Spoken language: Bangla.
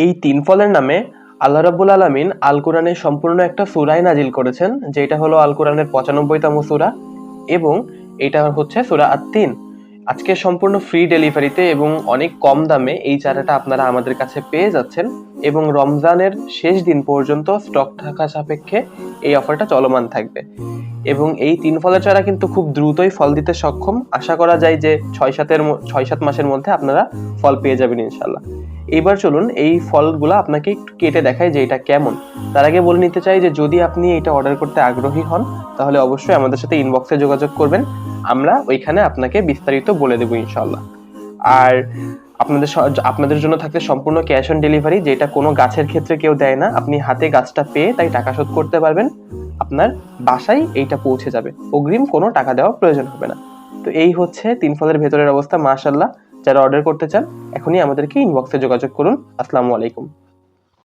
এই তিন ফলের নামে আল্লাহ রাব্বুল আলামিন আল কোরআনে সম্পূর্ণ একটা সূরাই নাজিল করেছেন, যেটা হলো আল কোরআনের 95তম সূরা এবং এটা হচ্ছে সূরা আত-তিন। আজকে সম্পূর্ণ ফ্রি ডেলিভারিতে এবং অনেক কম দামে এই চারাটা আপনারা আমাদের কাছে পেয়ে যাচ্ছেন এবং রমজানের শেষ দিন পর্যন্ত স্টক থাকা সাপেক্ষে এই অফারটা চলমান থাকবে। এবং এই তিন ফলের চারা কিন্তু খুব দ্রুতই ফল দিতে সক্ষম। আশা করা যায় যে 6-7 মাসের মধ্যে আপনারা ফল পেয়ে যাবেন ইনশাল্লাহ। এইবার চলুন এই ফলগুলো আপনাকে একটু কেটে দেখায় যে এটা কেমন। তার আগে বলে নিতে চাই যে যদি আপনি এটা অর্ডার করতে আগ্রহী হন তাহলে অবশ্যই আমাদের সাথে ইনবক্সে যোগাযোগ করবেন, আমরা ওইখানে আপনাকে বিস্তারিত বলে দেবো ইনশাল্লাহ। আর আপনাদের জন্য থাকছে সম্পূর্ণ ক্যাশ অন ডেলিভারি, যেটা কোনো গাছের ক্ষেত্রে কেউ দেয় না। আপনি হাতে গাছটা পেয়ে তাই টাকা শোধ করতে পারবেন, আপনার বাসায় এইটা পৌঁছে যাবে, অগ্রিম কোনো টাকা দেওয়ার প্রয়োজন হবে না। তো এই হচ্ছে তিন ফলের ভেতরের অবস্থা। মাশাআল্লাহ, যারা অর্ডার করতে চান এখনই আমাদেরকে ইনবক্সে যোগাযোগ করুন। আসসালামু আলাইকুম।